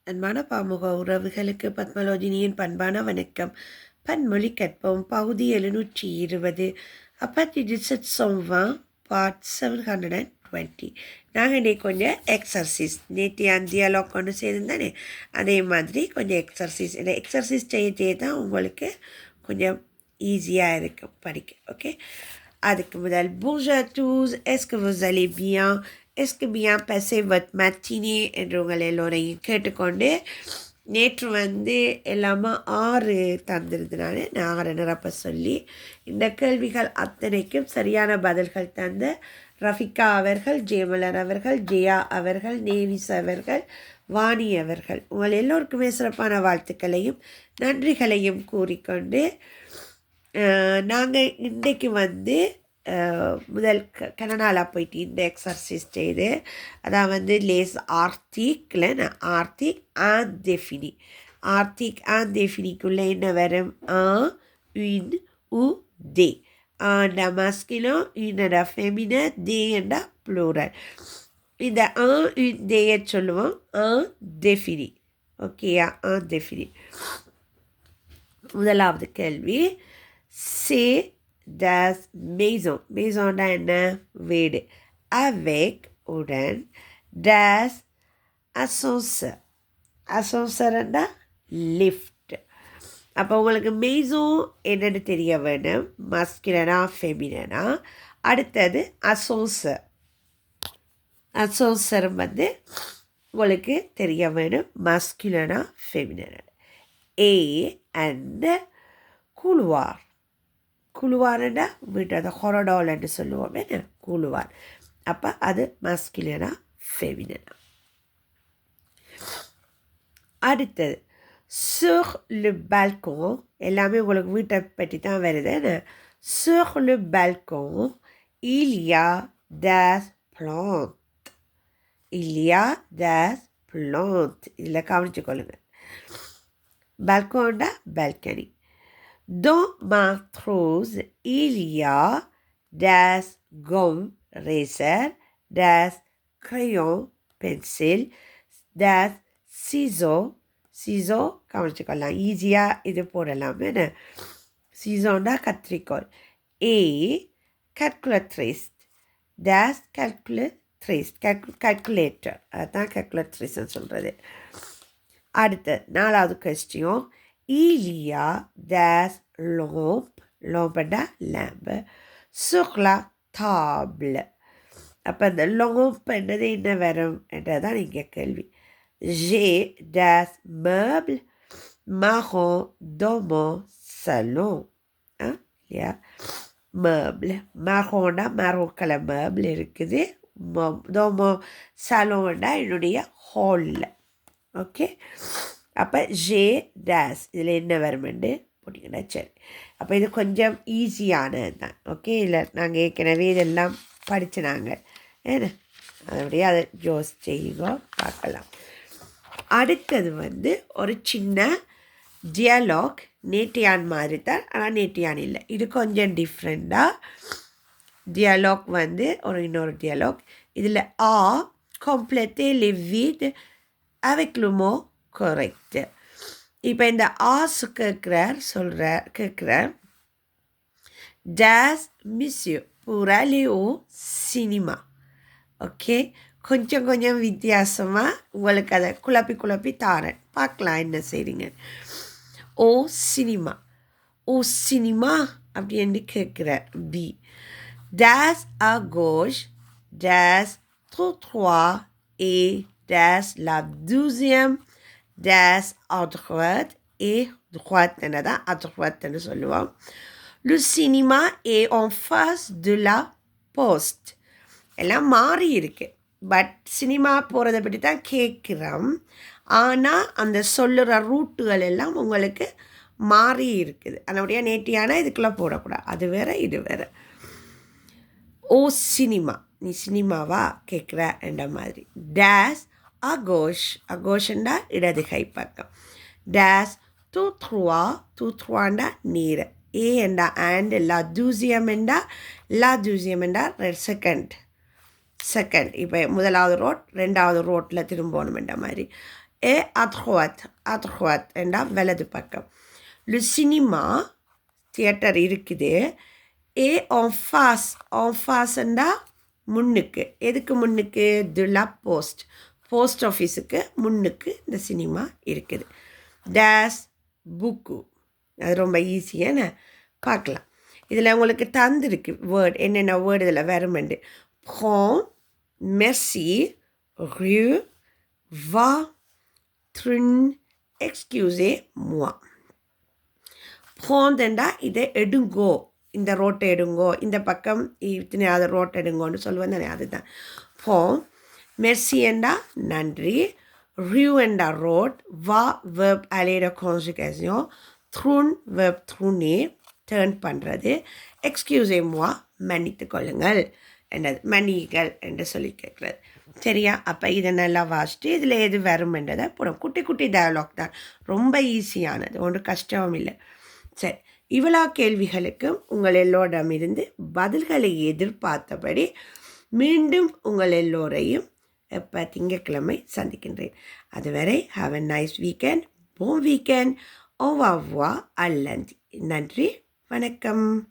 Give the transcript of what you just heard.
அன்பான பாமுக உறவுகளுக்கு பத்மலோஜினியின் பண்பான வணக்கம். பன்மொழி கற்போம் பகுதி 720 அப்பத்தி டிசட் சோம்வான் பார்ட் 720. நாங்கள் இன்றைக்கி கொஞ்சம் எக்ஸர்சைஸ் நேற்று டியாலாக் கொண்டு சேர்ந்தானே அதே மாதிரி கொஞ்சம் எக்ஸர்சைஸ் இல்லை எக்ஸர்சைஸ் செய்ய தான் உங்களுக்கு கொஞ்சம் ஈஸியாக இருக்கும் படிக்க. ஓகே, அதுக்கு முதல் bonjour à tous, est-ce que vous allez bien? Est-ce que bien passé votre matinée என்று உங்கள் எல்லோரையும் கேட்டுக்கொண்டு நேற்று எல்லாமே 6 தந்திருந்தனால நான் 6 நிரப்ப சொல்லி இந்த கேள்விகள் அத்தனைக்கும் சரியான பதில்கள் தந்த ரஃபிகா அவர்கள், ஜெயமலர் அவர்கள், ஜெயா அவர்கள், நேவிஸ் அவர்கள், வாணி அவர்கள் உங்கள் எல்லோருக்குமே சிறப்பான வாழ்த்துக்களையும் நன்றிகளையும் கூறிக்கொண்டு நாங்கள் இன்றைக்கு முதல் கனடாவில் போயிட்டு இந்த எக்ஸர்சைஸ் செய்து அதான் லேஸ் ஆர்த்திக்கில் ஆர்த்திக் ஆன் டெஃபினி ஆர்த்திக் ஆன் டெஃபினிக்குள்ளே என்ன வரும் உன் உ தே ஆண்டா மாஸ்கிலும் இன்னடா ஃபெமினா தே என்றா ப்ளூரல். இந்த உன் தேயை சொல்லுவோம் டெஃபினி. ஓகேயா, டெஃபினி. முதலாவது கேள்வி, சே das maison. Maisonடா என்ன? வீடு. avec உடன் das ascenseur. ascenseurண்டா லிஃப்ட். அப்போ உங்களுக்கு மெய்சோன் என்னென்னு தெரிய வேணும், மஸ்குலனா ஃபெமினா. அடுத்தது அசோன்சர். அசோன்சர் உங்களுக்கு தெரிய வேணும், மஸ்குலனா ஃபெமினா. A and couloir. குழுவார்னா வீட்டு அதை ஹொரடால்ன்னு சொல்லுவோம் என்ன, குழுவார். அப்போ அது மஸ்குலினா ஃபெமினா. அடுத்தது sur le balcon. எல்லாமே உங்களுக்கு வீட்டை பற்றி தான் வருது என்ன. sur le balcon il y a des plantes. il y a des plantes. இதில் கவனிச்சுக்கொள்ளுங்க. balconடா balcony. Dans ma trousse, il y a des gommes racers, des crayons, pencils, des ciseaux. ciseaux, கவனிச்சுக்கலாம், ஈஸியாக இது போடலாம் என்ன. ciseauண்டா கத்திரிக்கோள். et calculatrice. des calculatrice, calculator. அதுதான் calculatriceன்னு சொல்கிறது. அடுத்து 4வது question, il y a des lampes, lampe lampe, sur la table. அப்போ இந்த lampe என்னது என்ன வரும் என்றதான் இங்கே கேள்வி. j'ai des meubles marron dans mon salon. இல்லையா, meuble marronடா marron கலர் meuble இருக்குது, dans mon salonடா என்னுடைய ஹாலில். ஓகே, அப்போ ஜே டேஸ் இதில் என்ன வருமெண்டு போட்டிங்கன்னா சரி. அப்போ இது கொஞ்சம் ஈஸியானது தான். ஓகே, இல்லை நாங்கள் ஏற்கனவே இதெல்லாம் படிச்சினாங்க ஏன்னா அப்படியே அதை ஜோஸ் செய்யுங்க பார்க்கலாம். அடுத்தது ஒரு சின்ன டியாலாக், நேட்டியான் மாதிரி தான், ஆனால் நேட்டியான் இல்லை, இது கொஞ்சம் டிஃப்ரெண்ட்டாக. டியாலாக் ஒரு இன்னொரு டியாலாக். இதில் ஆ compléter les vides avec le mot correct. இப்போ இந்த ஆசு கேட்குறார் das monsieur pour aller au cinéma. Okay, கொஞ்சம் வித்தியாசமாக உங்களுக்கு அதை குழப்பி தாரேன், பார்க்கலாம் என்ன செய்றீங்க. ஓ சினிமா, ஓ சினிமா அப்படின்னு கேட்குறார் B. das à gauche, das trottoir et das la 12e, das à droite et droite என்னதான் à droite சொல்லுவோம். le cinéma est en face de la poste. எல்லாம் மாறி இருக்கு, பட் சினிமா போகிறத பற்றி தான் கேட்குறோம். ஆனால் அந்த சொல்லுற ரூட்டுகள் எல்லாம் உங்களுக்கு மாறி இருக்குது. அதனுடைய நேட்டியான இதுக்குள்ளே போடக்கூடாது, அது வேற இது வேற. ஓ சினிமா, நீ சினிமாவா கேட்குற என்ற மாதிரி. டேஸ் அகோஷ், அகோஷண்டா இடது கை பக்கம். டேஸ் தூத்ருவாண்டா நீர். ஏ என்றா அண்ட், லா தூசியம் என்றா செகண்ட். இப்போ முதலாவது ரோட் ரெண்டாவது ரோட்டில் திரும்பணும் என்ற மாதிரி. et à droite என்றா வலது பக்கம். Le cinéma தியேட்டர் இருக்குது. et en face என்றா முன்னுக்கு. எதுக்கு முன்னுக்கு? de la poste. போஸ்ட் ஆஃபீஸுக்கு முன்னுக்கு இந்த சினிமா இருக்குது. Days book. அது ரொம்ப ஈஸியான பார்க்கலாம். இதில் உங்களுக்கு தந்துருக்கு வேர்ட், என்னென்ன வேர்டு இதில் வருமெண்டு. prends, merci, rue, va, trun, excusez-moi. prends இதை எடுங்கோ, இந்த ரோட்டை எடுங்கோ, இந்த பக்கம் இத்தனையாவது ரோட்டை எடுங்கோன்னு சொல்லுவேன் தானே, அதுதான் prends. merci என்றா நன்றி. rue என்றா road. va verb aller de conjugation. trun verb trunner turn பண்ணுறது. excusez-moi மன்னித்து கொள்ளுங்கள் என்றது, மன்னிகள் என்று சொல்லி கேட்குறது. சரியா? அப்போ இதை நல்லா வாசிட்டு இதில் எது வரும்ன்றதை போடும். குட்டி குட்டி டயலாக் தான், ரொம்ப ஈஸியானது, ஒன்றும் கஷ்டமும் இல்லை. சரி, இவ்வளோ கேள்விகளுக்கும் உங்கள் எல்லோரிடமிருந்து பதில்களை எதிர்பார்த்தபடி மீண்டும் உங்கள் எல்லோரையும் எப்போ திங்கட்கிழமை சந்திக்கின்றேன். அதுவரை have a nice weekend. bon weekend. au revoir. அல்லந்தி. நன்றி, வணக்கம்.